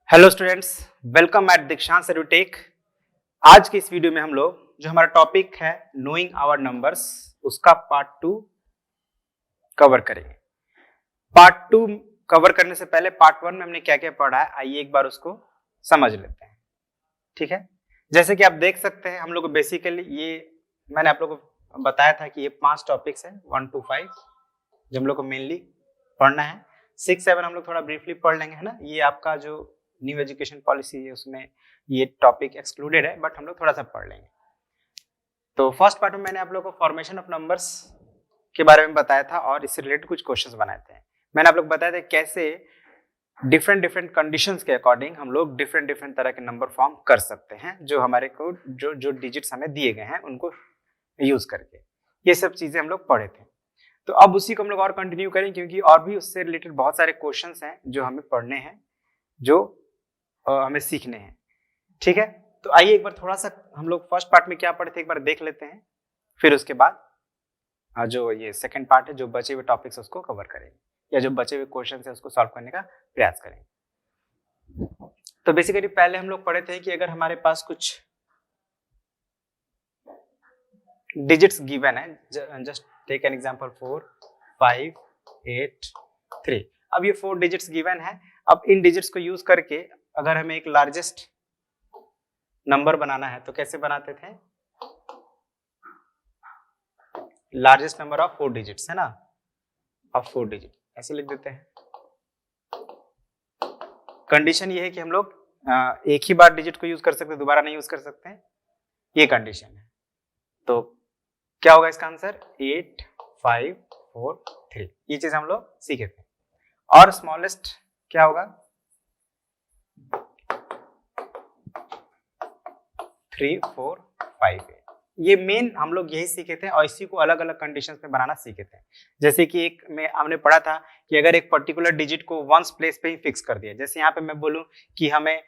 Hello students, welcome eight दीक्षांत edutech. आज की इस वीडियो में हम लोग जो हमारा टॉपिक है नोइंग आवर नंबर्स उसका पार्ट 2 कवर करेंगे। पार्ट 2 कवर करने से पहले पार्ट 1 में हमने क्या क्या पढ़ा है आइए एक बार उसको समझ लेते हैं। ठीक है, जैसे कि आप देख सकते हैं हम लोग बेसिकली ये मैंने आप लोगों को बताया था कि ये 5 टॉपिक्स हैं 1 to 5 जो हम लोग को मेनली पढ़ना है। 6, 7 हम लोग थोड़ा ब्रीफली पढ़ लेंगे, है ना। ये आपका जो न्यू एजुकेशन पॉलिसी है उसमें ये टॉपिक एक्सक्लूडेड है, बट हम लोग थोड़ा सा पढ़ लेंगे। तो फर्स्ट पार्ट में मैंने आप लोग को फॉर्मेशन ऑफ नंबर्स के बारे में बताया था और इससे रिलेटेड कुछ क्वेश्चंस बनाए थे। मैंने आप लोग बताया था कैसे डिफरेंट डिफरेंट कंडीशंस के अकॉर्डिंग हम लोग डिफरेंट डिफरेंट तरह के नंबर फॉर्म कर सकते हैं, जो हमारे को जो जो डिजिट्स हमें दिए गए हैं उनको यूज करके। ये सब चीजें हम लोग पढ़े थे। तो अब उसी को हम लोग और कंटिन्यू करें, क्योंकि और भी उससे रिलेटेड बहुत सारे क्वेश्चंस हैं जो हमें पढ़ने हैं, जो हमें सीखने हैं। ठीक है, तो आइए एक बार थोड़ा सा हम लोग फर्स्ट पार्ट में क्या पढ़े थे एक बार देख लेते हैं, फिर उसके बाद जो ये सेकंड पार्ट है जो बचे हुए टॉपिक्स उसको कवर करेंगे या जो बचे हुए क्वेश्चन है उसको सॉल्व करने का प्रयास करेंगे। तो बेसिकली पहले हम लोग पढ़े थे कि अगर हमारे पास कुछ डिजिट्स गिवन है, जस्ट टेक एन एग्जांपल 4, 5, 8, 3। अब ये 4 डिजिट्स गिवन है। अब इन डिजिट्स को यूज करके अगर हमें एक लार्जेस्ट नंबर बनाना है तो कैसे बनाते थे? लार्जेस्ट नंबर ऑफ 4 डिजिट्स, है ना, ऑफ 4 डिजिट ऐसे लिख देते हैं। कंडीशन ये है कि हम लोग एक ही बार डिजिट को यूज कर सकते हैं, दोबारा नहीं यूज कर सकते हैं, ये कंडीशन है। तो क्या होगा इसका आंसर? 8, 5, 4, 3। ये चीज हम लोग सीखे थे। और स्मॉलेस्ट क्या होगा? 3, 4, 5। ये मेन हम लोग यही सीखे थे और इसी को अलग अलग कंडीशंस में बनाना सीखे थे। जैसे कि एक में हमने पढ़ा था कि अगर एक पर्टिकुलर डिजिट को वंस प्लेस पे ही फिक्स कर दिया, जैसे यहाँ पे मैं बोलूं कि हमें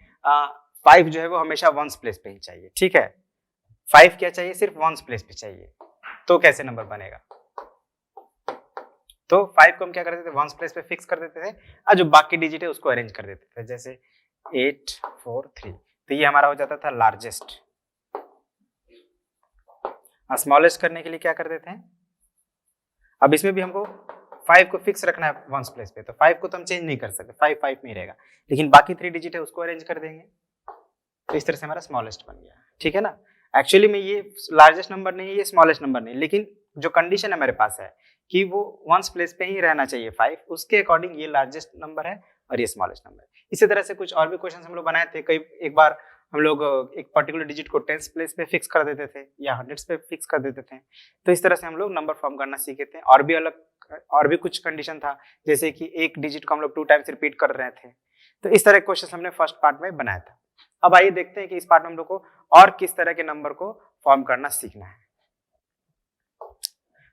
5 जो है वो हमेशा वंस प्लेस पे ही चाहिए। ठीक है, 5 क्या चाहिए? सिर्फ वंस प्लेस पे चाहिए। तो कैसे नंबर बनेगा? तो 5 को हम क्या करते थे? वंस प्लेस पे फिक्स कर देते थे और जो बाकी डिजिट है उसको अरेंज कर देते थे, जैसे 8, 4, 3। तो ये हमारा हो जाता था लार्जेस्ट। स्मॉलेस्ट करने के लिए क्या कर देते हैं? अब इसमें भी हमको 5 को फिक्स रखना है वंस प्लेस पे, तो 5 को तो हम चेंज नहीं कर सकते, 5 5 में ही रहेगा, लेकिन बाकी 3 डिजिट है उसको अरेंज कर देंगे। तो इस तरह से हमारा स्मॉलेस्ट बन गया। ठीक है ना। एक्चुअली में ये लार्जेस्ट नंबर नहीं है, ये स्मॉलेस्ट नंबर नहीं, लेकिन जो कंडीशन हमारे पास है कि वो वंस प्लेस पे ही रहना चाहिए 5, उसके अकॉर्डिंग ये लार्जेस्ट नंबर है और ये स्मॉलेस्ट नंबर है। इसी तरह से कुछ और भी क्वेश्चन हम लोग बनाए थे। कई एक बार हम लोग एक पर्टिकुलर डिजिट को टेंस प्लेस पे फिक्स कर देते थे या हंड्रेड्स पे फिक्स कर देते थे। तो इस तरह से हम लोग नंबर फॉर्म करना सीखे थे। और भी कुछ कंडीशन था, जैसे कि एक डिजिट को हम लोग 2 टाइम्स रिपीट कर रहे थे। तो इस तरह के क्वेश्चन हमने फर्स्ट पार्ट में बनाया था। अब आइए देखते हैं कि इस पार्ट में हम लोग को और किस तरह के नंबर को फॉर्म करना सीखना है।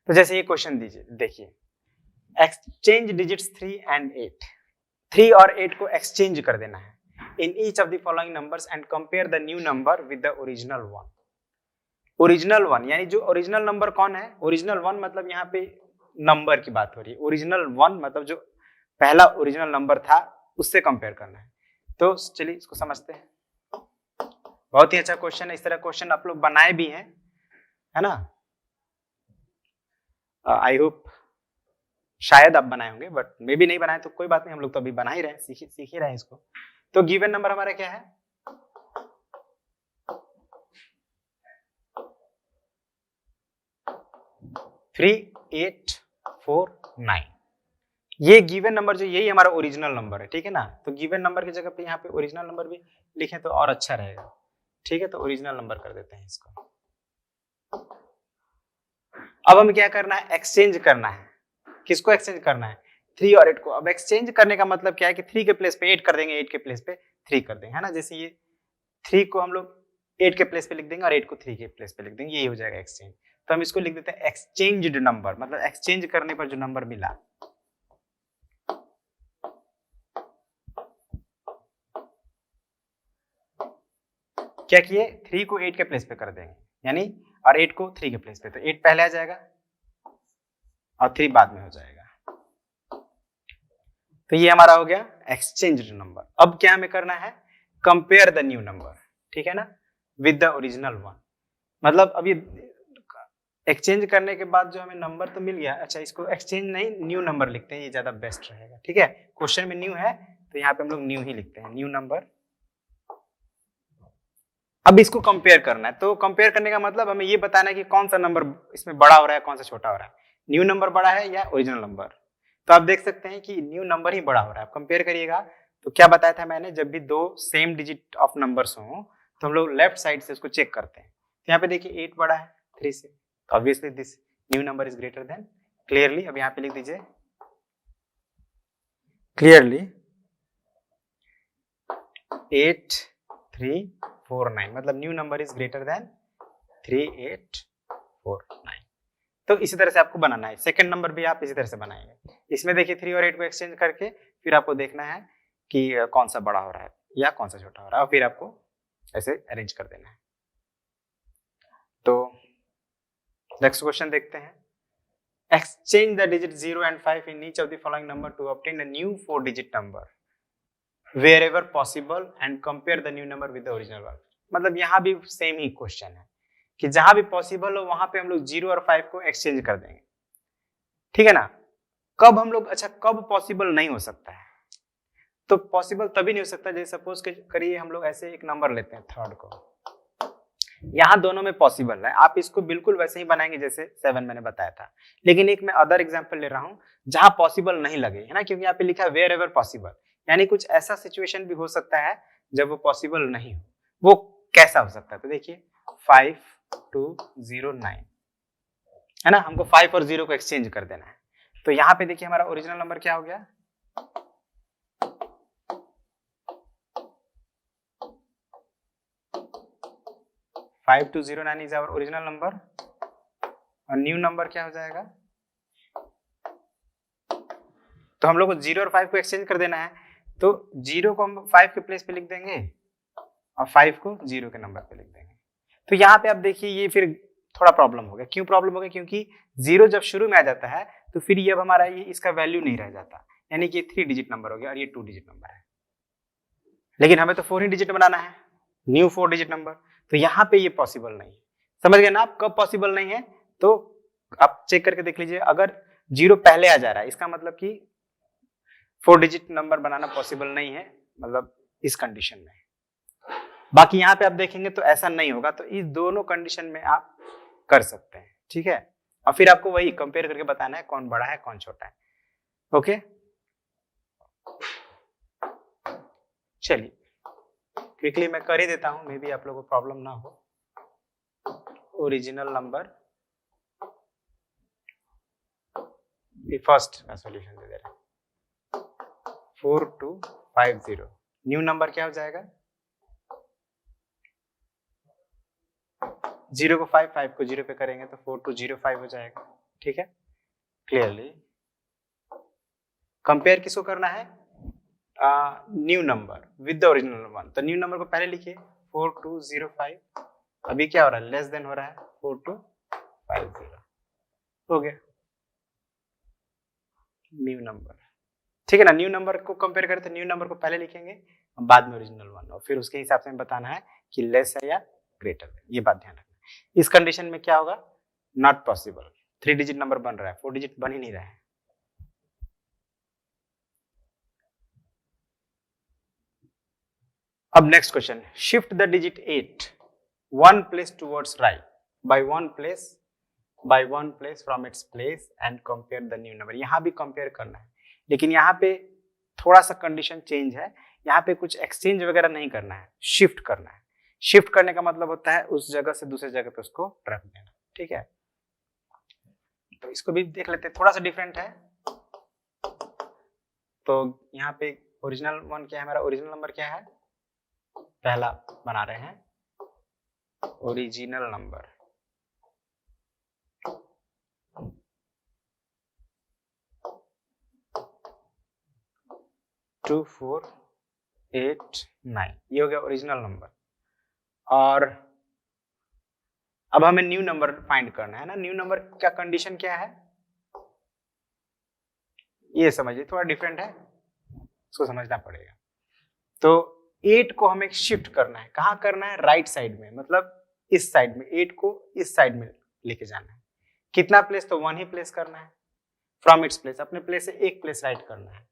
तो जैसे ये क्वेश्चन दीजिए, देखिए, एक्सचेंज डिजिट्स 3 and 8। 3 और 8 को एक्सचेंज कर देना है in each of the following numbers and compare the new number with the original one. Original one यानी जो ओरिजिनल नंबर कौन है? ओरिजिनल वन मतलब यहाँ पे नंबर की बात हो रही है। ओरिजिनल वन मतलब जो पहला ओरिजिनल नंबर था उससे कंपेयर करना है। तो चलिए इसको समझते हैं। बहुत ही अच्छा क्वेश्चन है। इस तरह क्वेश्चन आप लोग बनाए भी हैं, है ना। आई होप शायद आप बनाए होंगे, बट मे भी नहीं बनाए तो कोई बात नहीं, हम लोग तो अभी बना ही रहे हैं, सीख ही रहे हैं इसको। तो गिवन नंबर हमारा क्या है? 3, 8, 4, 9। ये गिवन नंबर जो यही हमारा ओरिजिनल नंबर है। ठीक है ना। तो गिवन नंबर की जगह पे यहाँ पे ओरिजिनल नंबर भी लिखें तो और अच्छा रहेगा। ठीक है, तो ओरिजिनल नंबर कर देते हैं इसको। अब हमें क्या करना है? एक्सचेंज करना है। किसको एक्सचेंज करना है? 3 और 8 को। अब एक्सचेंज करने का मतलब क्या है कि 3 के प्लेस पे 8 कर देंगे, 8 के प्लेस पे 3 कर देंगे, है ना। जैसे ये 3 को हम लोग 8 के प्लेस पे लिख देंगे और 8 को 3 के प्लेस पे लिख देंगे, यही हो जाएगा एक्सचेंज। तो हम इसको लिख देते हैं एक्सचेंज्ड नंबर, मतलब एक्सचेंज करने पर जो नंबर मिला। क्या किए? 3 को 8 के प्लेस पे कर देंगे, यानी और 8 को 3 के प्लेस पे, तो 8 पहले आ जाएगा और 3 बाद में हो जाएगा। तो ये हमारा हो गया एक्सचेंज नंबर। अब क्या हमें करना है, कंपेयर द न्यू नंबर, ठीक है ना, विद द ओरिजिनल वन। मतलब अभी एक्सचेंज करने के बाद जो हमें नंबर तो मिल गया, अच्छा इसको एक्सचेंज नहीं न्यू नंबर लिखते हैं, ये ज्यादा बेस्ट रहेगा, ठीक है। क्वेश्चन में न्यू है तो यहाँ पे हम लोग न्यू ही लिखते हैं, न्यू नंबर। अब इसको कंपेयर करना है, तो कंपेयर करने का मतलब हमें ये बताना है कि कौन सा नंबर इसमें बड़ा हो रहा है, कौन सा छोटा हो रहा है, न्यू नंबर बड़ा है या ओरिजिनल नंबर। तो आप देख सकते हैं कि न्यू नंबर ही बड़ा हो रहा है। कंपेयर करिएगा तो क्या बताया था मैंने, जब भी दो सेम डिजिट ऑफ नंबर्स हो तो हम लोग लेफ्ट साइड से उसको चेक करते हैं। तो यहाँ पे देखिए 8 बड़ा है 3 से, तो obviously this new number is greater than, clearly अब यहाँ पे लिख दीजिए क्लियरली 8 3 4 9, मतलब new number is greater than 3 8 4 9। तो इसी तरह से आपको बनाना है। सेकंड नंबर भी आप इसी तरह से बनाएंगे। इसमें देखिए 3 और 8 को एक्सचेंज करके फिर आपको देखना है कि कौन सा बड़ा हो रहा है या कौन सा छोटा हो रहा है, और फिर आपको ऐसे अरेंज कर देना है। तो नेक्स्ट क्वेश्चन देखते हैं, exchange the digit 0 and 5 in each of the following number to obtain a new 4-digit number wherever possible and compare the new number with the original one। मतलब यहाँ भी सेम ही question है कि जहां भी possible हो वहां पे हम लोग 0 और 5 को एक्सचेंज कर देंगे, ठीक है ना। कब हम लोग, अच्छा कब पॉसिबल नहीं हो सकता है, तो पॉसिबल तभी नहीं हो सकता जैसे सपोज करिए हम लोग ऐसे एक नंबर लेते हैं थर्ड को, यहाँ दोनों में पॉसिबल है, आप इसको बिल्कुल वैसे ही बनाएंगे जैसे 7 मैंने बताया था, लेकिन एक मैं अदर एग्जांपल ले रहा हूँ जहां पॉसिबल नहीं लगे, है ना, क्योंकि यहाँ पे लिखा है वेयर एवर पॉसिबल, यानी कुछ ऐसा सिचुएशन भी हो सकता है जब वो पॉसिबल नहीं हो। वो कैसा हो सकता है, तो देखिए 5 2 0 9, है ना, हमको 5 और 0 को एक्सचेंज कर देना है। तो यहाँ पे देखिए हमारा ओरिजिनल नंबर क्या हो गया, 5209 इज आवर ओरिजिनल नंबर, और न्यू नंबर क्या हो जाएगा, तो हम लोग को 0 और 5 को एक्सचेंज कर देना है, तो 0 को हम 5 के प्लेस पे लिख देंगे और 5 को 0 के नंबर पे लिख देंगे। तो यहाँ पे आप देखिए ये फिर थोड़ा प्रॉब्लम हो गया। क्यों प्रॉब्लम हो गया, क्योंकि 0 जब शुरू में आ जाता है तो फिर ये अब हमारा ये इसका वैल्यू नहीं रह जाता, यानी कि 3 डिजिट नंबर हो गया और ये 2 डिजिट नंबर है, लेकिन हमें तो 4 ही डिजिट बनाना है, न्यू 4 डिजिट नंबर। तो यहाँ पे ये पॉसिबल नहीं है, समझ गए ना आप, कब पॉसिबल नहीं है, तो आप चेक करके देख लीजिए, अगर 0 पहले आ जा रहा है इसका मतलब कि 4 डिजिट नंबर बनाना पॉसिबल नहीं है, मतलब इस कंडीशन में। बाकी यहाँ पे आप देखेंगे तो ऐसा नहीं होगा, तो इस दोनों कंडीशन में आप कर सकते हैं, ठीक है। और फिर आपको वही कंपेयर करके बताना है कौन बड़ा है कौन छोटा है, ओके। चलिए क्विकली मैं कर ही देता हूं, मे बी आप लोगों को प्रॉब्लम ना हो। ओरिजिनल नंबर फर्स्ट का सॉल्यूशन दे दे रहे हैं, 4250। न्यू नंबर क्या हो जाएगा, 0 को 5 5 को 0 पे करेंगे तो 4205 हो जाएगा, ठीक है। क्लियरली कंपेयर किसको करना है, new number with the original one. तो न्यू नंबर को पहले लिखिए 4205, अभी क्या हो रहा है, लेस देन हो रहा है 4250, हो गया न्यू नंबर, ठीक है ना। न्यू नंबर को कंपेयर करें तो न्यू नंबर को पहले लिखेंगे बाद में ओरिजिनल वन, और फिर उसके हिसाब से बताना है कि लेस है या ग्रेटर है, ये बात ध्यान रखना। इस कंडीशन में क्या होगा, नॉट पॉसिबल, 3 डिजिट नंबर बन रहा है, 4 डिजिट बन ही नहीं रहा है। अब next question, shift the digit 8 1 place towards right by 1 place from its place and compare the new number। यहां भी कंपेयर करना है, लेकिन यहाँ पे थोड़ा सा कंडीशन चेंज है, यहाँ पे कुछ एक्सचेंज वगैरह नहीं करना है, शिफ्ट करना है। शिफ्ट करने का मतलब होता है उस जगह से दूसरे जगह पे उसको रख देना, ठीक है। तो इसको भी देख लेते हैं, थोड़ा सा डिफरेंट है। तो यहाँ पे ओरिजिनल वन क्या है, हमारा ओरिजिनल नंबर क्या है, पहला बना रहे हैं ओरिजिनल नंबर, टू 4 8 9, ये हो गया ओरिजिनल नंबर। और अब हमें न्यू नंबर फाइंड करना है ना। न्यू नंबर का कंडीशन क्या है, ये समझिए, थोड़ा डिफरेंट है। उसको समझना पड़ेगा। तो 8 को हमें शिफ्ट करना है, कहाँ करना है, राइट साइड में, मतलब इस साइड में, 8 को इस साइड में लेके जाना है। कितना प्लेस, तो 1 ही प्लेस करना है फ्रॉम इट्स प्लेस, अपने प्लेस से एक प्लेस राइट करना है।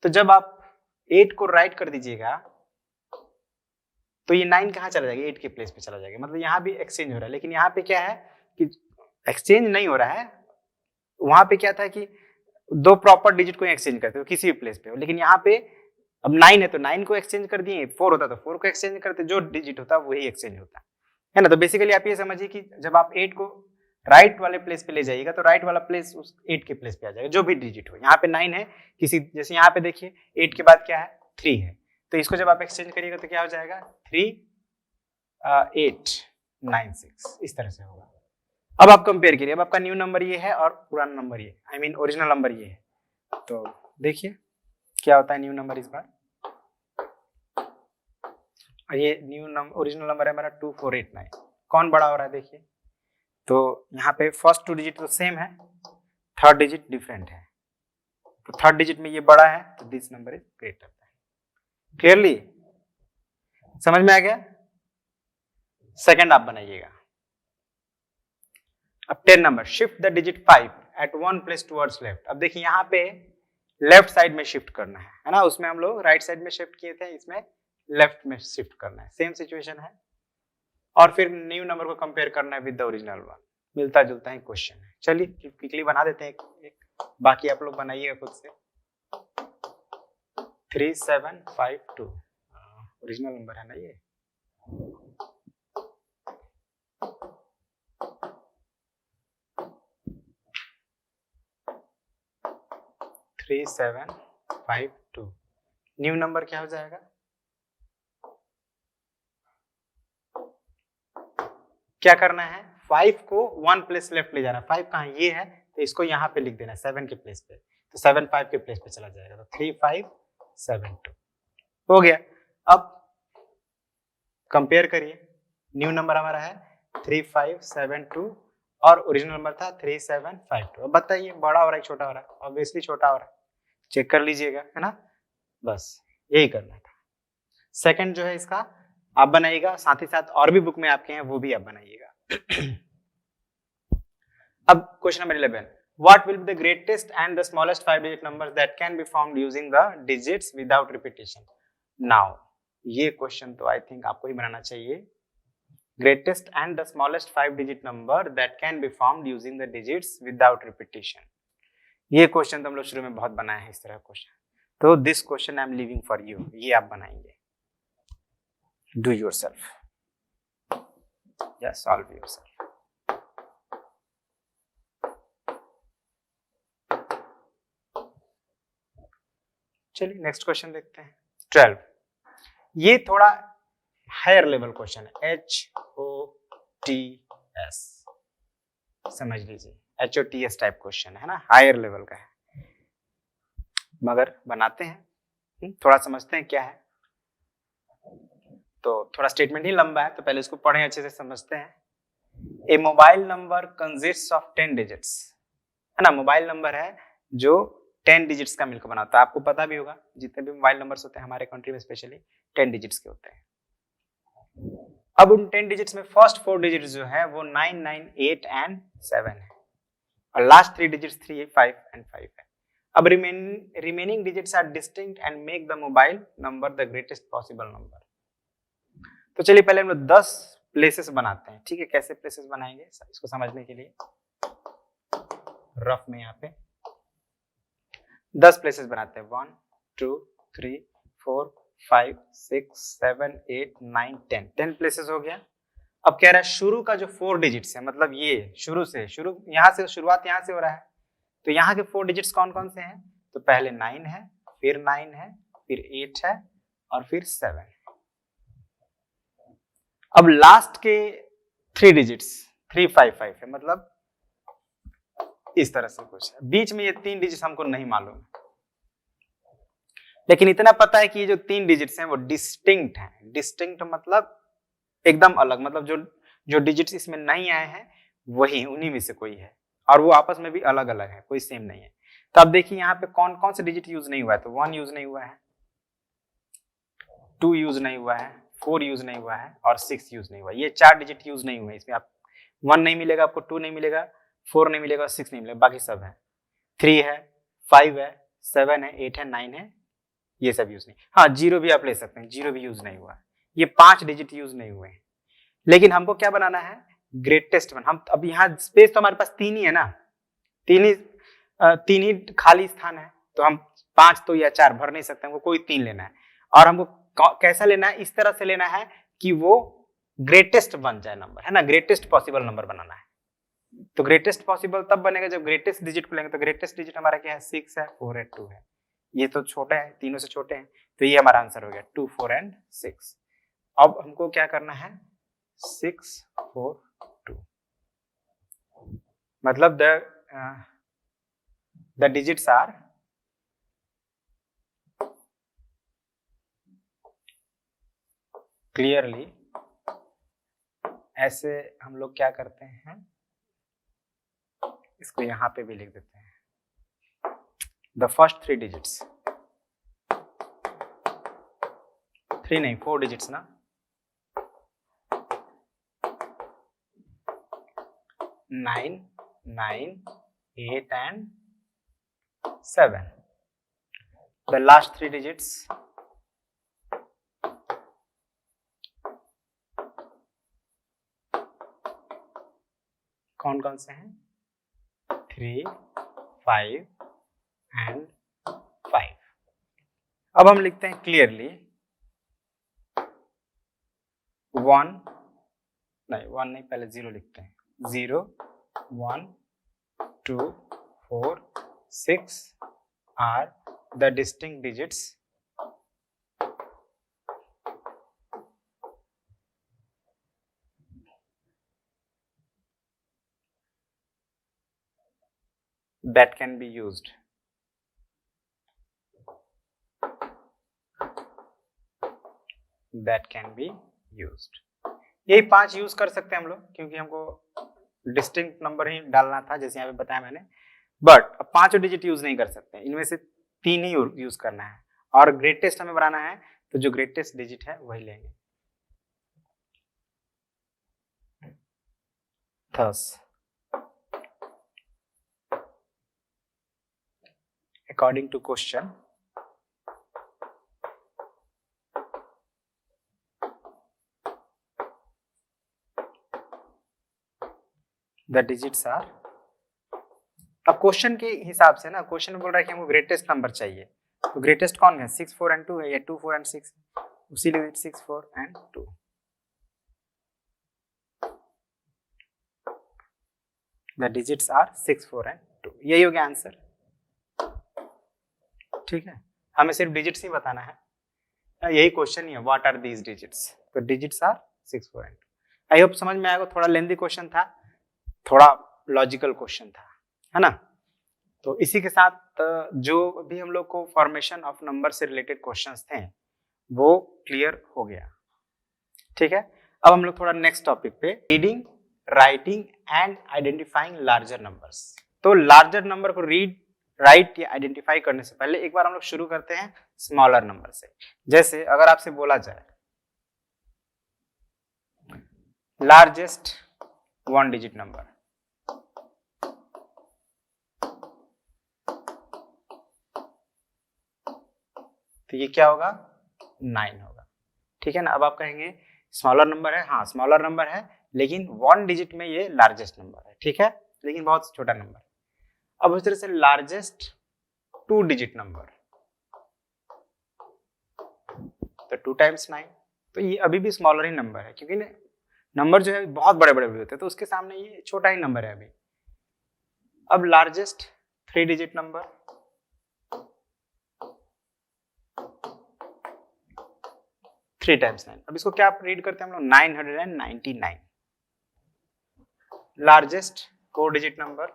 तो जब आप 8 को राइट कर दीजिएगा तो ये 9 कहाँ चला जाएगा, 8 के प्लेस पे चला जाएगा, मतलब यहाँ भी एक्सचेंज हो रहा है। लेकिन यहाँ पे क्या है कि एक्सचेंज नहीं हो रहा है, वहां पे क्या था कि दो प्रॉपर डिजिट को एक्सचेंज करते हो किसी भी प्लेस पे, लेकिन यहाँ पे अब 9 है तो 9 को एक्सचेंज कर दिए, 4 होता तो 4 को एक्सचेंज करते, जो डिजिट होता वही एक्सचेंज होता है ना। तो बेसिकली आप ये समझिए कि जब आप 8 को राइट वाले प्लेस पे ले जाइएगा तो राइट वाला प्लेस उस 8 के प्लेस पे आ जाएगा, जो भी डिजिट हो। यहाँ पे 9 है, किसी जैसे यहाँ पे देखिए 8 के बाद क्या है, 3 है, तो इसको जब आप एक्सचेंज करिएगा तो क्या हो जाएगा, 3 8 9 6, इस तरह से होगा। अब आप कंपेयर करिए, अब आपका न्यू नंबर ये है और पुराना नंबर ये, आई मीन ओरिजिनल नंबर ये है, तो देखिए क्या होता है न्यू नंबर इस बार। और ये न्यू नंबर, ओरिजिनल नंबर है हमारा 2489, कौन बड़ा हो रहा है देखिए। तो यहाँ पे फर्स्ट 2 डिजिट तो सेम है, थर्ड डिजिट डिफरेंट है, तो थर्ड डिजिट में ये बड़ा है तो this number is greater. Clearly समझ में आ गया। सेकंड आप बनाइएगा। अब 10 number, shift the digit 5 at 1 place towards left. अब देखिए यहाँ पे लेफ्ट साइड में शिफ्ट करना है ना, उसमें हम लोग राइट साइड में शिफ्ट किए थे, इसमें लेफ्ट में शिफ्ट करना है, सेम सिचुएशन है। और फिर न्यू नंबर को कंपेयर करना है विद द ओरिजिनल वन, मिलता जुलता ही क्वेश्चन है। चलिए क्विकली बना देते हैं एक, बाकी आप लोग बनाइएगा खुद से। 3752 ओरिजिनल नंबर है ना ये। थ्री 3752 न्यू नंबर क्या हो जाएगा, क्या करना है, 5 को 1 प्लेस लेफ्ट ले जाना है। 5 कहाँ ये है तो इसको यहाँ पे लिख देना है 7 के प्लेस पे, तो 7 5 के प्लेस पे चला जाएगा, तो 3572 हो गया। अब कंपेयर करिए, न्यू नंबर हमारा है 3572 और ओरिजिनल नंबर था 3752। अब बताइए बड़ा हो रहा है छोटा हो रहा है, ऑब्वियसली छोटा हो रहा है, चेक कर लीजिएगा, है ना, बस यही करना था। सेकंड जो है इसका आप बनाइएगा, साथ ही साथ और भी बुक में आपके हैं वो भी आप बनाइएगा। अब question number 11, what will be the greatest and the smallest 5 digit numbers that can be found using the digits without repetition. Now ये क्वेश्चन तो आई थिंक आपको ही बनाना चाहिए। Greatest and the smallest 5 digit number that can be found using the digits without repetition, ये question तो हम लोग शुरू में बहुत बनाए हैं इस तरह क्वेश्चन, तो this question I am leaving for you, ये आप बनाएंगे, डू योरसेल्फ या सॉल्व योरसेल्फ। चलिए नेक्स्ट क्वेश्चन देखते हैं। 12, ये थोड़ा हायर लेवल क्वेश्चन है, HOTS, समझ लीजिए, HOTS टाइप क्वेश्चन है ना, हायर लेवल का है, मगर बनाते हैं, थोड़ा समझते हैं क्या है। तो थोड़ा स्टेटमेंट ही लंबा है तो पहले इसको पढ़ें, अच्छे से समझते हैं। A mobile number consists of 10 digits, है ना, मोबाइल नंबर है जो 10 डिजिट्स का मिलकर बनाता है। आपको पता भी होगा जितने भी मोबाइल नंबर्स होते हैं हमारे कंट्री में स्पेशली 10 डिजिट्स के होते हैं। अब उन 10 डिजिट्स में फर्स्ट 4 डिजिट्स जो है वो 9 9 8 एंड 7 है, और लास्ट 3 डिजिट्स 3 5 एंड 5 है। अब remaining digits are distinct and make the mobile number the greatest possible number. तो चलिए पहले हम लोग 10 प्लेसेस बनाते हैं, ठीक है, कैसे प्लेसेस बनाएंगे इसको समझने के लिए रफ में यहाँ पे 10 प्लेसेस बनाते हैं, 1 2 3 4 5 6 7 8 9 10, 10 प्लेसेस हो गया। अब कह रहा है शुरू का जो 4 डिजिट्स है, मतलब ये शुरू यहाँ से शुरुआत यहाँ से हो रहा है, तो यहाँ के 4 डिजिट्स कौन कौन से हैं, तो पहले 9 है, फिर 9 है, फिर 8 है और फिर 7 है। अब लास्ट के 3 डिजिट्स 3 5 5 है, मतलब इस तरह से कुछ है। बीच में ये 3 डिजिट्स हमको नहीं मालूम, लेकिन इतना पता है कि ये जो 3 डिजिट्स हैं वो डिस्टिंक्ट हैं। डिस्टिंक्ट मतलब एकदम अलग, मतलब जो डिजिट्स इसमें नहीं आए हैं वही उन्हीं में से कोई है, और वो आपस में भी अलग अलग है, कोई सेम नहीं है। तो अब देखिए यहाँ पे कौन कौन से डिजिट यूज नहीं हुआ है, तो 1 यूज नहीं हुआ है, 2 यूज नहीं हुआ है, 4 यूज नहीं हुआ है और 6 यूज नहीं हुआ है। ये 4 डिजिट यूज नहीं हुए, इसमें आप 1 नहीं मिलेगा, आपको 2 नहीं मिलेगा, 4 नहीं मिलेगा और 6 नहीं मिलेगा, बाकी सब है। 3 है, 5 है, 7 है, 8 है, 9 है, ये सब यूज नहीं। हाँ, 0 भी आप ले सकते हैं, 0 भी यूज नहीं हुआ है। ये 5 डिजिट यूज नहीं हुए हैं। लेकिन हमको क्या बनाना है, ग्रेटेस्ट वन। हम अब यहाँ स्पेस तो हमारे पास 3 ही है ना, 3 ही खाली स्थान है, तो हम 5 तो या 4 भर नहीं सकते, हमको कोई 3 लेना है। और हमको कैसा लेना है, इस तरह से लेना है कि वो ग्रेटेस्ट बन जाए नंबर, है ना, ग्रेटेस्ट पॉसिबल नंबर बनाना है। तो ग्रेटेस्ट पॉसिबल तब बनेगा जब ग्रेटेस्ट डिजिट को लेंगे। तो ग्रेटेस्ट डिजिट हमारा क्या है, 6 है, 4 है, 2 है। ये तो छोटे हैं, तीनों से छोटे हैं, तो ये हमारा आंसर हो गया 2, 4 एंड 6। अब हमको क्या करना है, 6, 4, 2, मतलब द डिजिट्स आर क्लियरली, ऐसे हम लोग क्या करते हैं, इसको यहां पे भी लिख देते हैं, द फर्स्ट 3 डिजिट्स, 3 नहीं 4 डिजिट्स ना, 9, 9, 8 and 7. The last 3 digits, कौन कौन से हैं, 3, 5 and 5। अब हम लिखते हैं क्लियरली 1 नहीं, पहले 0 लिखते हैं, 0, 1, 2, 4, 6 are the distinct digits that can be used. That can be used. यही 5 यूज कर सकते हैं हम लोग, क्योंकि हमको डिस्टिंक्ट नंबर ही डालना था, जैसे यहाँ पे बताया मैंने। बट अब 5 डिजिट यूज नहीं कर सकते, इनमें से 3 ही यूज करना है, और ग्रेटेस्ट हमें बनाना है, तो जो ग्रेटेस्ट डिजिट है वही लेंगे। Thus, according to question, the digits are, अब क्वेश्चन के हिसाब से ना, क्वेश्चन में बोल रहा है कि हमको ग्रेटेस्ट नंबर चाहिए, तो ग्रेटेस्ट कौन है, 6, 4 and 2 है, या 2, 4 and 6, उसी लिए 6, 4 and 2। The digits are 6, 4 and 2, यही हो गया आंसर। ठीक है, हमें सिर्फ डिजिट्स ही बताना है, यही क्वेश्चन ही है, व्हाट आर दीज डिजिट्स, तो digits are 6, 4 and 2। I hope समझ में आएगा, थोड़ा लेंथी क्वेश्चन था, थोड़ा लॉजिकल क्वेश्चन था, है ना। तो इसी के साथ जो भी हम लोग को फॉर्मेशन ऑफ नंबर से रिलेटेड क्वेश्चंस थे वो क्लियर हो गया। ठीक है, अब हम लोग थोड़ा नेक्स्ट टॉपिक पे, reading, writing and identifying larger numbers. तो लार्जर नंबर को रीड, राइट या आइडेंटिफाई करने से पहले एक बार हम लोग शुरू करते हैं स्मॉलर नंबर से। जैसे अगर आपसे बोला जाए लार्जेस्ट 1 डिजिट नंबर, तो ये क्या होगा, 9 होगा। ठीक है ना। अब आप कहेंगे स्मॉलर नंबर है, हाँ स्मॉलर नंबर है, लेकिन 1 डिजिट में ये लार्जेस्ट नंबर है, ठीक है, लेकिन बहुत छोटा नंबर। अब उस तरह से लार्जेस्ट 2 डिजिट नंबर, तो 2 times 9, तो ये अभी भी स्मॉलर ही नंबर है, क्योंकि नंबर जो है बहुत बड़े बड़े भी होते हैं, तो उसके सामने ये छोटा ही नंबर है अभी। अब largest 3 digit number, three times 9, अब इसको क्या रीड करते हैं हम लोग, 999। लार्जेस्ट 4 डिजिट नंबर,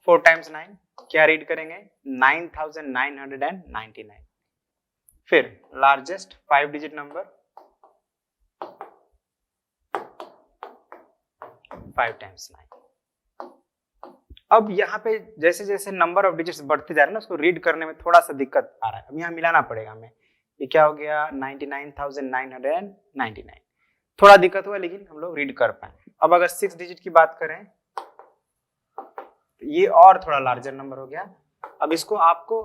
4 times 9, क्या रीड करेंगे, 9999। फिर लार्जेस्ट 5 डिजिट नंबर, 5 times 9। अब यहाँ पे जैसे जैसे नंबर ऑफ डिजिट्स बढ़ते जा रहे हैं ना, उसको रीड करने में थोड़ा सा दिक्कत आ रहा है। अब यहाँ मिलाना पड़ेगा हमें। ये क्या हो गया 99,999, थोड़ा दिक्कत हुआ लेकिन हम लोग रीड कर पाए। अब अगर 6 डिजिट की बात करें तो ये और थोड़ा लार्जर नंबर हो गया। अब इसको आपको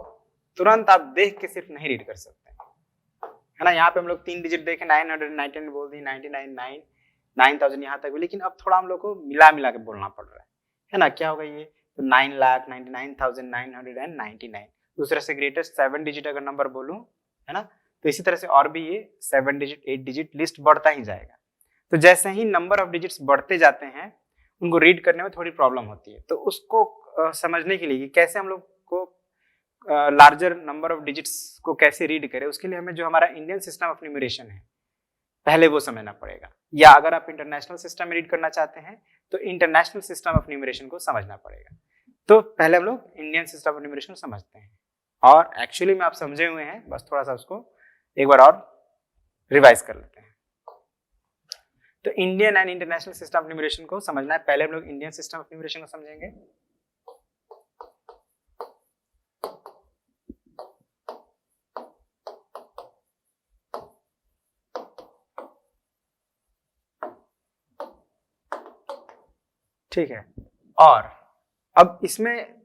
तुरंत आप देख के सिर्फ नहीं रीड कर सकते है ना। यहाँ पे हम लोग 3 डिजिट देखे 999 बोल दी, 99 9000 यहाँ तक भी, लेकिन अब थोड़ा हम लोग को मिला मिला के बोलना पड़ रहा है ना। क्या होगा ये तो 9,99,999। दूसरे से ग्रेटेस्ट 7 डिजिट अगर नंबर बोलूं है ना, तो इसी तरह से और भी ये 7 डिजिट 8 डिजिट लिस्ट बढ़ता ही जाएगा। तो जैसे ही नंबर ऑफ डिजिट्स बढ़ते जाते हैं उनको रीड करने में थोड़ी प्रॉब्लम होती है। तो उसको समझने के लिए कि कैसे हम लोग को लार्जर नंबर ऑफ डिजिट्स को कैसे रीड करें, उसके लिए हमें जो हमारा इंडियन सिस्टम ऑफ न्यूमरेशन है पहले वो समझना पड़ेगा। या अगर आप इंटरनेशनल सिस्टम में रीड करना चाहते हैं तो इंटरनेशनल सिस्टम ऑफ न्यूमरेशन को समझना पड़ेगा। तो पहले हम लोग इंडियन सिस्टम ऑफ न्यूमरेशन समझते हैं, और एक्चुअली में आप समझे हुए हैं, बस थोड़ा सा उसको एक बार और रिवाइज कर लेते हैं। तो Indian and international system of numeration को समझना है। पहले हम लोग इंडियन सिस्टम ऑफ न्यूमरेशन को समझेंगे। ठीक है, और अब इसमें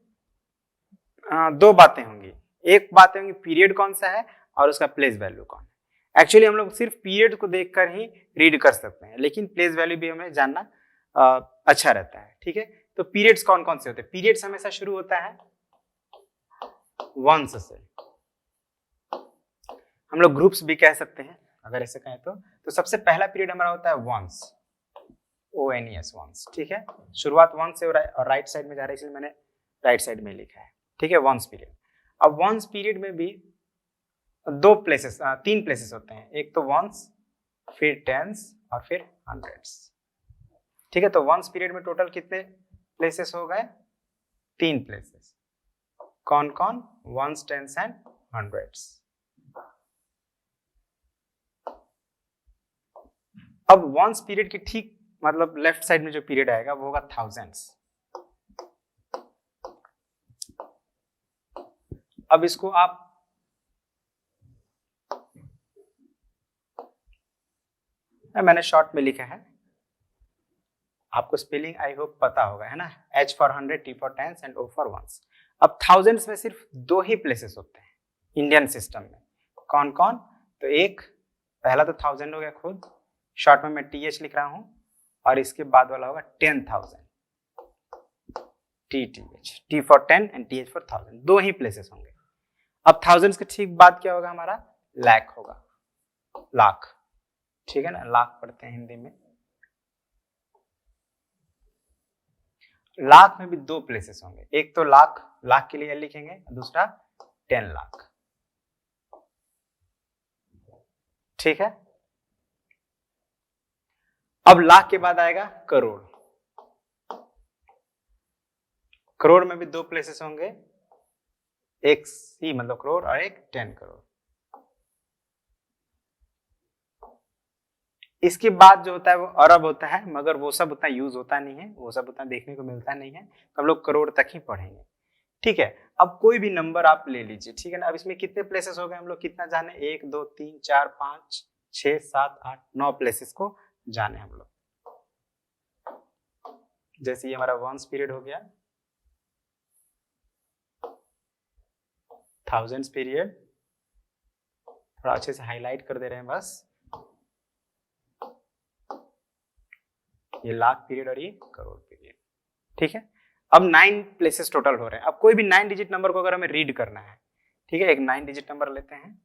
दो बातें होंगी। एक बात होंगी पीरियड कौन सा है और उसका प्लेस वैल्यू कौन है। एक्चुअली हम लोग सिर्फ पीरियड को देखकर ही रीड कर सकते हैं, लेकिन प्लेस वैल्यू भी हमें जानना अच्छा रहता है। ठीक है, तो पीरियड्स कौन कौन से होते हैं। पीरियड्स हमेशा शुरू होता है वंस से, हम लोग ग्रुप्स भी कह सकते हैं अगर ऐसे कहें तो सबसे पहला पीरियड हमारा होता है वंस, ONES वंस। ठीक है, शुरुआत वंस से और राइट साइड में जा रहा है इसलिए मैंने राइट साइड में लिखा है। ठीक है, वंस पीरियड। अब वंस पीरियड में भी तीन प्लेसेस होते हैं, एक तो वंस, फिर टेंस और फिर हंड्रेड्स। ठीक है, तो वंस पीरियड में टोटल कितने प्लेसेस हो गए 3 प्लेसेस। कौन कौन, वंस, टेंस एंड हंड्रेड्स। अब वंस पीरियड की ठीक मतलब लेफ्ट साइड में जो पीरियड आएगा वो होगा थाउजेंड्स। अब इसको आप मैंने शॉर्ट में लिखा है, आपको स्पेलिंग आई होप पता होगा है ना। H for 100, T for tens and O for ones. अब थाउजेंड्स में सिर्फ 2 ही प्लेसेस होते हैं इंडियन सिस्टम में। कौन कौन, तो एक पहला तो 1000 हो गया खुद, शॉर्ट में मैं TH लिख रहा हूं, और इसके बाद वाला होगा 10,000, TTH, T for 10 and TH for 1000। 2 he places होंगे। अब थाउजेंड्स के ठीक बाद क्या होगा हमारा, लाख होगा, लाख। ठीक है ना, लाख पढ़ते हैं हिंदी में। लाख में भी 2 प्लेसेस होंगे, एक तो लाख के लिए लिखेंगे, दूसरा 10 लाख। ठीक है, अब लाख के बाद आएगा करोड़। करोड़ में भी 2 प्लेसेस होंगे, एक C मतलब करोड़ और एक 10 करोड़। इसके बाद जो होता है वो अरब होता है, मगर वो सब उतना यूज होता नहीं है, वो सब उतना देखने को मिलता नहीं है, तो हम लोग करोड़ तक ही पढ़ेंगे। ठीक है, अब कोई भी नंबर आप ले लीजिए। ठीक है ना, अब इसमें कितने प्लेसेस हो गए, हम लोग कितना जाने, 1 2 3 4 5 6 7 8 9 प्लेसेस को जाने हम लोग। जैसे ये हमारा वंस पीरियड हो गया, थाउजेंड्स पीरियड, थोड़ा अच्छे से हाईलाइट कर दे रहे हैं बस, ये लाख पीरियड और ये करोड़ पीरियड। ठीक है, अब 9 प्लेसेस टोटल हो रहे हैं। अब कोई भी 9 डिजिट नंबर को अगर हमें रीड करना है, ठीक है, एक 9 डिजिट नंबर लेते हैं,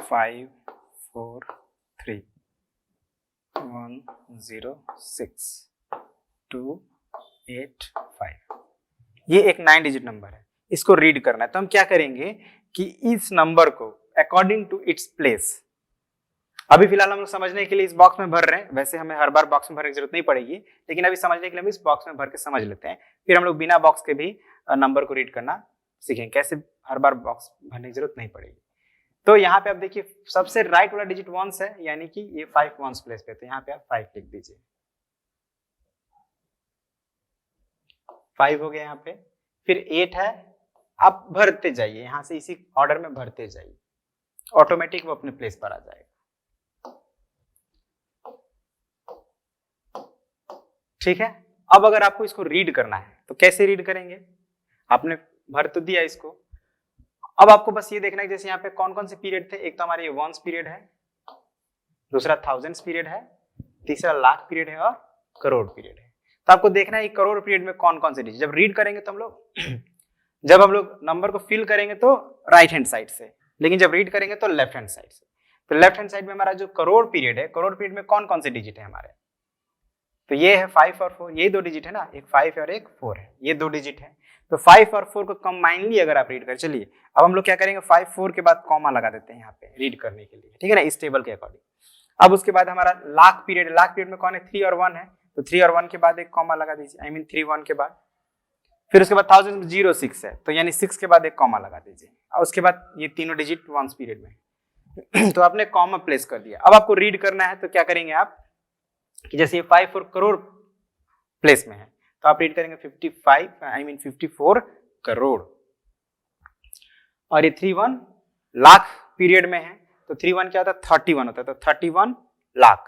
फाइव 4 3 1 0 6 2 8 5। ये एक 9 डिजिट नंबर है, इसको रीड करना है। तो हम क्या करेंगे कि इस नंबर को अकॉर्डिंग टू इट्स प्लेस, अभी फिलहाल हम लोग समझने के लिए इस बॉक्स में भर रहे हैं, वैसे हमें हर बार बॉक्स में भरने की जरूरत नहीं पड़ेगी, लेकिन अभी समझने के लिए हम इस बॉक्स में भर के समझ लेते हैं, फिर हम लोग बिना बॉक्स के भी नंबर को रीड करना सीखेंगे, कैसे हर बार बॉक्स भरने की जरूरत नहीं पड़ेगी। तो यहाँ पे आप देखिए सबसे राइट वाला डिजिट वंस है, यानी कि ये 5 वंस प्लेस पे, तो यहाँ पे आप 5 लिख दीजिए। 5 हो गया यहाँ पे, फिर 8 है, आप भरते जाइए यहां से, इसी ऑर्डर में भरते जाइए, ऑटोमेटिक वो अपने प्लेस पर आ जाएगा। ठीक है, अब अगर आपको इसको रीड करना है तो कैसे रीड करेंगे? आपने भर तो दिया इसको, अब आपको बस ये देखना है जैसे यहाँ पे कौन कौन से पीरियड थे। एक तो हमारे ये वंस पीरियड है, दूसरा थाउजेंड्स पीरियड है, तीसरा लाख पीरियड है और करोड़ पीरियड है। तो आपको देखना है करोड़ पीरियड में कौन कौन से डिजिट। जब रीड करेंगे तो हम लोग जब हम लोग नंबर को फिल करेंगे तो राइट हैंड साइड से, लेकिन जब रीड करेंगे तो लेफ्ट हैंड साइड से। तो लेफ्ट हैंड साइड में हमारा जो करोड़ पीरियड है, करोड़ पीरियड में कौन कौन से डिजिट है हमारे? तो ये है 5 और 4, ये 2 डिजिट है ना, एक 5 और एक 4 है, ये 2 डिजिट है। तो 5 और 4 को कंबाइनली अगर आप रीड करें, चलिए अब हम लोग क्या करेंगे, 5 4 के बाद कॉमा लगा देते हैं यहाँ पे रीड करने के लिए, ठीक है ना, इस टेबल के अकॉर्डिंग। अब उसके बाद हमारा लाख पीरियड, लाख पीरियड में कौन है, 3 और 1 है, तो 3 और 1 के बाद एक कॉमा लगा दीजिए, आई मीन 3 1 के बाद। फिर उसके बाद 1006 है, तो यानी 6 के बाद एक कॉमा लगा दीजिए, और उसके बाद ये तीनों डिजिट वंस पीरियड में तो आपने कॉमा प्लेस कर दिया। अब आपको रीड करना है तो क्या करेंगे आप कि जैसे ये 5 और करोड़ प्लेस में है तो आप रीड करेंगे 55 आई मीन 54 करोड़, और ये 31 लाख पीरियड में है, तो 31 क्या होता है, 31 होता है, तो 31 लाख।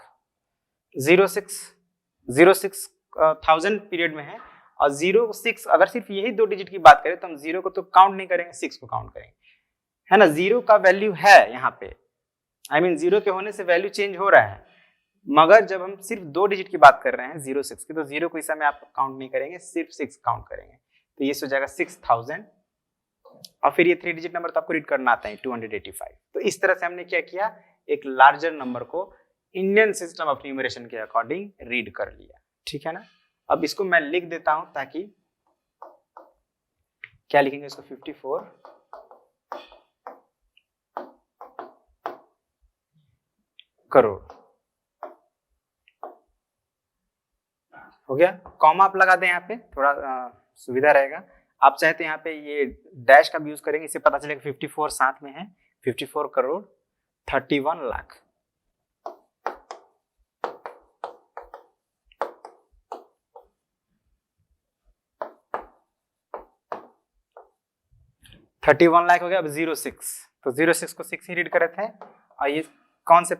06,000 पीरियड में है, और 06 अगर सिर्फ यही 2 डिजिट की बात करें तो हम 0 को तो काउंट नहीं करेंगे, 6 को काउंट करेंगे, है ना। 0 का वैल्यू है यहाँ पे, आई मीन 0 के होने से वैल्यू चेंज हो रहा है, मगर जब हम सिर्फ 2 डिजिट की बात कर रहे हैं 06 की, तो 0 को इस समय आप काउंट नहीं करेंगे, सिर्फ 6 काउंट करेंगे, तो ये हो जाएगा 6000। और फिर ये 3 डिजिट नंबर तो आपको रीड करना आता है 285। तो इस तरह से हमने क्या किया, एक लार्जर नंबर को इंडियन सिस्टम ऑफ न्यूमरेशन के अकॉर्डिंग रीड कर लिया, ठीक है ना। अब इसको मैं लिख देता हूं ताकि, क्या लिखेंगे इसको, 54 करोड़ हो गया। कॉमा आप लगा दें यहाँ पे, थोड़ा सुविधा रहेगा। आप चाहे तो यहाँ पे ये डैश का भी यूज करेंगे, इससे पता चलेगा 54 साथ में है, 54 करोड़ 31 लाख। $31 लाख हो गया। अब 06, तो 06 को 6 ही रीड कर रहे थे, और ये कौन से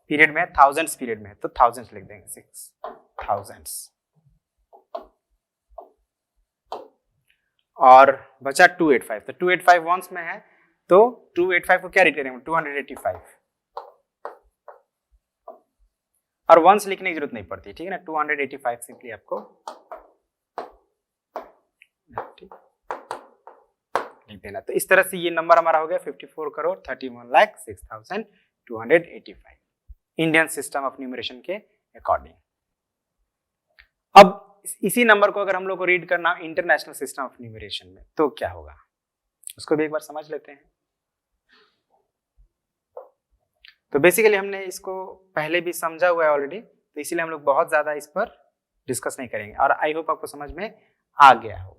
पीरियड में है, थाउजेंड्स पीरियड में है, तो थाउजेंड्स लिख देंगे, 6000। और बचा 285, तो 285 वंस में है, तो 285 को क्या रीड करेंगे, 285, और वंस लिखने की जरूरत नहीं पड़ती, ठीक है ना, 285 सिंपली आपको लिख देना। तो इस तरह से ये नंबर हमारा हो गया 54 crore 31 lakh 6285 Indian system of numeration के अकॉर्डिंग। अब इसी नंबर को अगर हम लोग को रीड करना इंटरनेशनल सिस्टम ऑफ न्यूमरेशन में तो क्या होगा, उसको भी एक बार समझ लेते हैं। तो बेसिकली हमने इसको पहले भी समझा हुआ है ऑलरेडी, तो इसीलिए हम लोग बहुत ज्यादा इस पर डिस्कस नहीं करेंगे, और आई होप आपको समझ में आ गया होगा।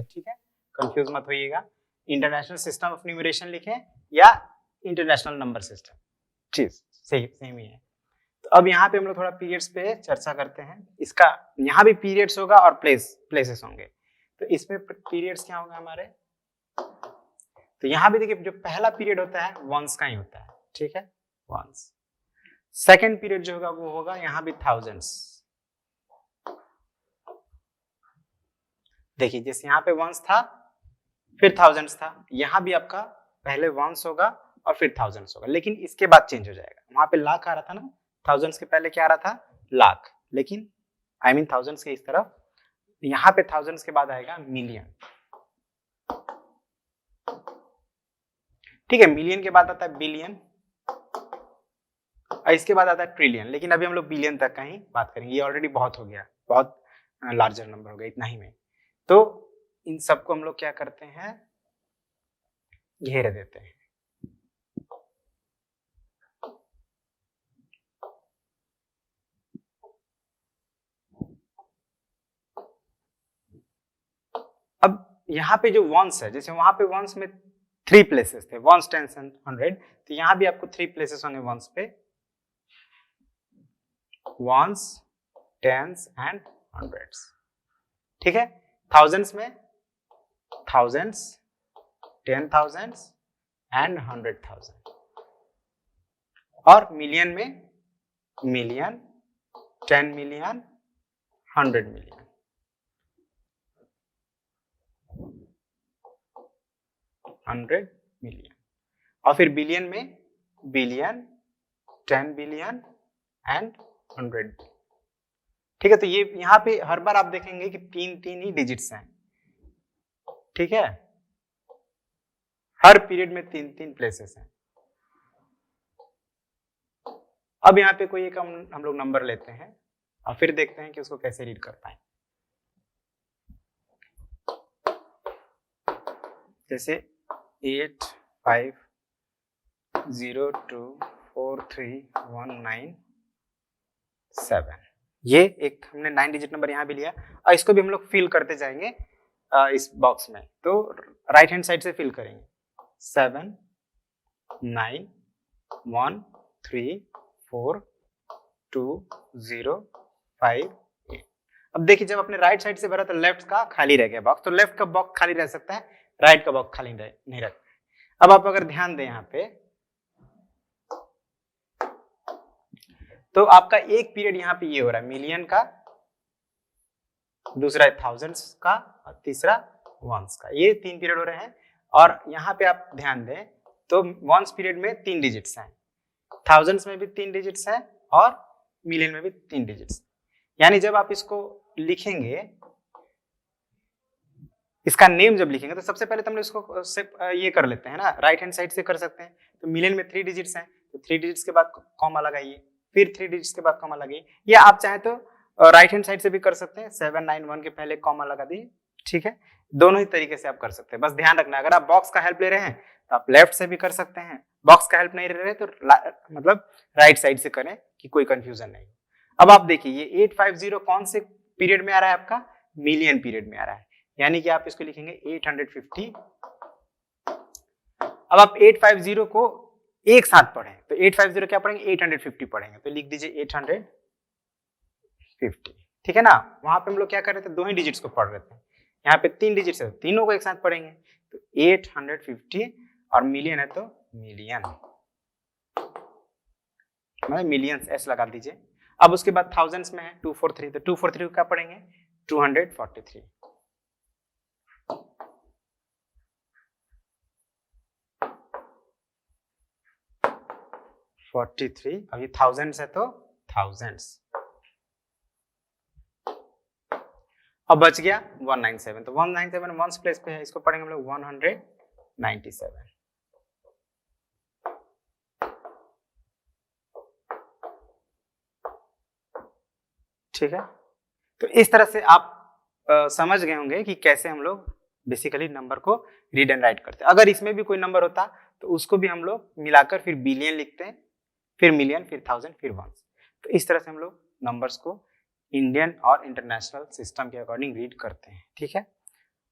ठीक है, कंफ्यूज मत होइएगा, इंटरनेशनल सिस्टम ऑफ न्यूमरेशन लिखें या इंटरनेशनल नंबर सिस्टम, चीज सेम ही है। तो अब यहाँ पे हम लोग थोड़ा पीरियड्स पे चर्चा करते हैं। इसका यहाँ भी पीरियड्स होगा और प्लेसेस होंगे। तो इसमें पीरियड्स क्या होगा हमारे, तो यहाँ भी देखिए जो पहला पीरियड होता है वंस का ही होता है, ठीक है, वंस। सेकेंड पीरियड जो होगा वो होगा यहाँ भी थाउजेंड्स। देखिए जैसे यहाँ पे वंस था फिर थाउजेंड्स था, यहाँ भी आपका पहले वंस होगा और फिर थाउजेंड्स होगा, लेकिन इसके बाद चेंज हो जाएगा। वहां पे लाख आ रहा था ना, थाउजेंड्स के पहले क्या आ रहा था, लाख, लेकिन आई मीन थाउजेंड्स के इस तरफ, यहाँ पे थाउजेंड्स के बाद आएगा मिलियन, ठीक है, मिलियन के बाद आता है बिलियन, और इसके बाद आता है ट्रिलियन, लेकिन अभी हम लोग बिलियन तक का ही बात करेंगे, ये ऑलरेडी बहुत हो गया, बहुत लार्जर नंबर हो गया इतना ही में। तो इन सबको हम लोग क्या करते हैं, घेर देते हैं। अब यहाँ पे जो वंस है, जैसे वहां पे वंस में 3 प्लेसेस थे, वंस, टेंस एंड 100, तो यहाँ भी आपको 3 प्लेसेस होंगे वंस पे, वंस, टेंस एंड हंड्रेड्स। ठीक है, थाउजेंड्स में थाउजेंड्स, 10,000 एंड 100,000, और मिलियन में मिलियन, 10 मिलियन, 100 मिलियन। और फिर बिलियन में बिलियन, 10 बिलियन एंड 100। ठीक है, तो ये यहाँ पे हर बार आप देखेंगे कि 3 ही डिजिट्स हैं। ठीक है, हर पीरियड में 3 प्लेसेस हैं। अब यहाँ पे कोई एक हम लोग नंबर लेते हैं और फिर देखते हैं कि उसको कैसे रीड कर पाए। जैसे 85024319 ये एक हमने 9 डिजिट नंबर यहाँ भी लिया, और इसको भी हम लोग फिल करते जाएंगे इस बॉक्स में। तो राइट हैंड साइड से फिल करेंगे 7 9 1 3 4 2 0 5 8। अब देखिए, जब अपने राइट साइड से भरा तो लेफ्ट का खाली रह गया बॉक्स, तो लेफ्ट का बॉक्स खाली रह सकता है, राइट का बॉक्स खाली नहीं रखता है। अब आप अगर ध्यान दें यहाँ पे, तो आपका एक पीरियड यहाँ पे ये हो रहा है मिलियन का, दूसरा है थाउजेंड्स का, और तीसरा वंस का। ये 3 पीरियड हो रहे हैं। और यहाँ पे आप ध्यान दें तो वंस पीरियड में 3 डिजिट्स हैं, थाउजेंड्स में भी 3 डिजिट्स हैं, और मिलियन में भी 3 डिजिट्स। यानी जब आप इसको लिखेंगे, इसका नेम जब लिखेंगे, तो सबसे पहले तो हम इसको ये कर लेते हैं ना, राइट हैंड साइड से कर सकते हैं। तो मिलियन में 3 डिजिट्स हैं, तो 3 डिजिट्स के बाद कॉमा लगाइए, फिर 3 डिजिट्स के बाद कॉमा लगाइए, या आप चाहें तो राइट हैंड साइड से भी कर सकते हैं, 791 के पहले कॉमा लगा दीजिए। ठीक है, दोनों ही तरीके से आप कर सकते हैं। बस ध्यान रखना, अगर आप बॉक्स का हेल्प ले रहे हैं तो आप लेफ्ट से भी कर सकते हैं, बॉक्स का हेल्प नहीं ले रहे तो मतलब राइट साइड से करें कि कोई कंफ्यूजन नहीं। अब आप देखिए, ये 850 कौन से पीरियड में आ रहा है, आपका मिलियन पीरियड में आ रहा है, यानी कि आप इसको लिखेंगे 850। अब आप 850 को एक साथ पढ़ें, तो 850 क्या पढ़ेंगे, 850 पढ़ेंगे, तो लिख दीजिए 850। ठीक है ना, वहां पे हम लोग क्या कर रहे थे, 2 ही डिजिट्स को पढ़ रहे थे, यहाँ पे 3 डिजिट्स है, तीनों को एक साथ पढ़ेंगे, तो 850, और मिलियन है तो मिलियन, मतलब मिलियंस, एस लगा दीजिए। अब उसके बाद थाउजेंड्स में है 243, तो 243 को क्या पढ़ेंगे, 243। अभी थाउजेंड्स है तो थाउजेंड्स। अब बच गया 197, तो 197 वंस प्लेस पे है, इसको पढ़ेंगे हम लोग 197। ठीक है, तो इस तरह से आप समझ गए होंगे कि कैसे हम लोग बेसिकली नंबर को रीड एंड राइट करते हैं। अगर इसमें भी कोई नंबर होता तो उसको भी हम लोग मिलाकर फिर बिलियन लिखते हैं, फिर मिलियन, फिर थाउजेंड, फिर वंस। तो इस तरह से हम लोग नंबर्स को इंडियन और इंटरनेशनल सिस्टम के अकॉर्डिंग रीड करते हैं। ठीक है,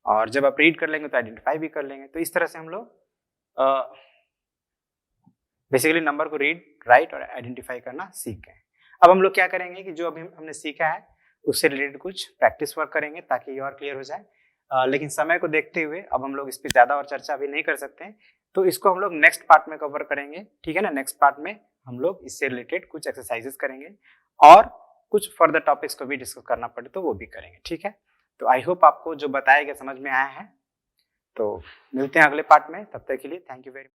और जब आप रीड कर लेंगे तो आइडेंटिफाई भी कर लेंगे। तो इस तरह से हम लोग बेसिकली नंबर को रीड, राइट और आइडेंटिफाई करना सीख गए। अब हम लोग क्या करेंगे कि जो अभी हमने सीखा है उससे रिलेटेड कुछ प्रैक्टिस वर्क करेंगे ताकि ये और क्लियर हो जाए। लेकिन समय को देखते हुए अब हम लोग इस पर ज़्यादा और चर्चा अभी नहीं कर सकते हैं, तो इसको हम लोग नेक्स्ट पार्ट में कवर करेंगे। ठीक है ना, नेक्स्ट पार्ट में हम लोग इससे रिलेटेड कुछ एक्सरसाइजेस करेंगे और कुछ फर्दर टॉपिक्स को भी डिस्कस करना पड़े तो वो भी करेंगे। ठीक है, तो आई होप आपको जो बताया गया समझ में आया है। तो मिलते हैं अगले पार्ट में, तब तक के लिए थैंक यू वेरी मच।